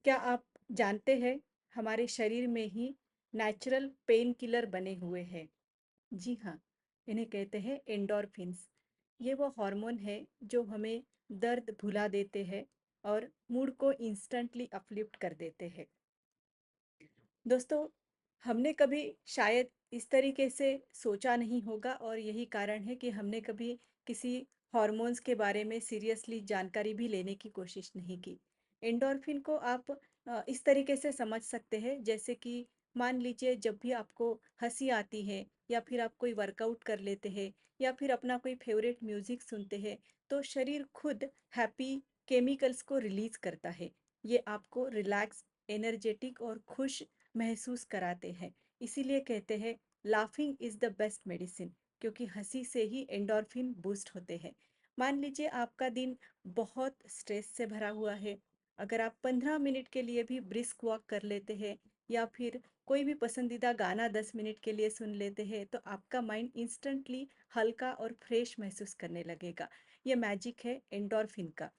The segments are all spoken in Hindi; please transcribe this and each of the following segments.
क्या आप जानते हैं हमारे शरीर में ही नेचुरल पेन किलर बने हुए हैं। जी हाँ, इन्हें कहते हैं एंडोर्फिन्स। ये वो हार्मोन है जो हमें दर्द भुला देते हैं और मूड को इंस्टेंटली अपलिफ्ट कर देते हैं। दोस्तों, हमने कभी शायद इस तरीके से सोचा नहीं होगा और यही कारण है कि हमने कभी किसी हॉर्मोन्स के बारे में सीरियसली जानकारी भी लेने की कोशिश नहीं की। एंडोर्फिन को आप इस तरीके से समझ सकते हैं जैसे कि मान लीजिए जब भी आपको हँसी आती है या फिर आप कोई वर्कआउट कर लेते हैं या फिर अपना कोई फ़ेवरेट म्यूज़िक सुनते हैं, तो शरीर खुद हैप्पी केमिकल्स को रिलीज़ करता है। ये आपको रिलैक्स, एनर्जेटिक और खुश महसूस कराते हैं। इसीलिए कहते हैं laughing is the best medicine, क्योंकि हंसी से ही एंडोर्फिन बूस्ट होते हैं। मान लीजिए आपका दिन बहुत स्ट्रेस से भरा हुआ है। अगर आप 15 मिनट के लिए भी ब्रिस्क वॉक कर लेते हैं या फिर कोई भी पसंदीदा गाना 10 मिनट के लिए सुन लेते हैं, तो आपका माइंड इंस्टेंटली हल्का और फ्रेश महसूस करने लगेगा। ये मैजिक है एंडोर्फिन का।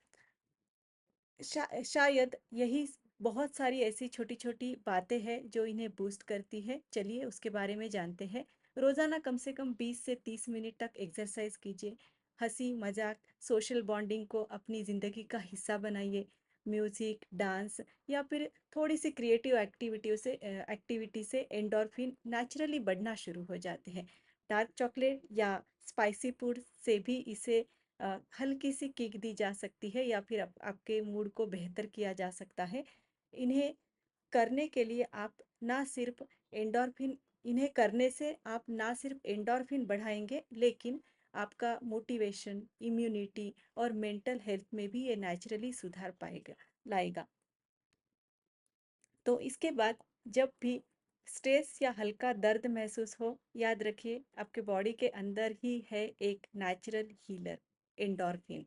शायद यही बहुत सारी ऐसी छोटी-छोटी बातें हैं जो इन्हें बूस्ट करती है। चलिए उसके बारे में जानते हैं। रोज़ाना कम से कम 20 से 30 मिनट तक एक्सरसाइज कीजिए। हँसी, मज़ाक, सोशल बॉन्डिंग को अपनी ज़िंदगी का हिस्सा बनाइए। म्यूज़िक, डांस या फिर थोड़ी-सी क्रिएटिव एक्टिविटी से एंडोर्फिन नेचुरली बढ़ना शुरू हो जाते हैं। डार्क चॉकलेट या स्पाइसी फूड से भी इसे हल्की सी किक दी जा सकती है या फिर आपके मूड को बेहतर किया जा सकता है। इन्हें करने के लिए आप ना सिर्फ एंडोर्फिन इन्हें करने से आप ना सिर्फ एंडोर्फिन बढ़ाएँगे, लेकिन आपका मोटिवेशन, इम्यूनिटी और मेंटल हेल्थ में भी ये नेचुरली सुधार लाएगा। तो इसके बाद जब भी स्ट्रेस या हल्का दर्द महसूस हो, याद रखिए आपके बॉडी के अंदर ही है एक नेचुरल हीलर, एंडोर्फिन।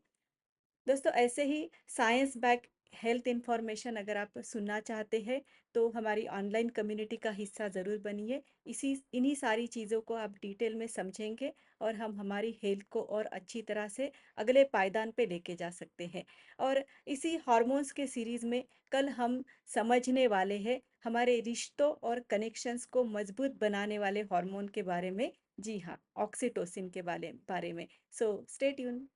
दोस्तों, ऐसे ही साइंस बैक हेल्थ इंफॉर्मेशन अगर आप सुनना चाहते हैं तो हमारी ऑनलाइन कम्युनिटी का हिस्सा ज़रूर बनिए। इसी इन्हीं सारी चीज़ों को आप डिटेल में समझेंगे और हम हमारी हेल्थ को और अच्छी तरह से अगले पायदान पे लेके जा सकते हैं। और इसी हॉर्मोन्स के सीरीज़ में कल हम समझने वाले हैं हमारे रिश्तों और कनेक्शंस को मजबूत बनाने वाले हार्मोन के बारे में। जी हाँ, ऑक्सीटोसिन के बारे बारे में। So stay tune.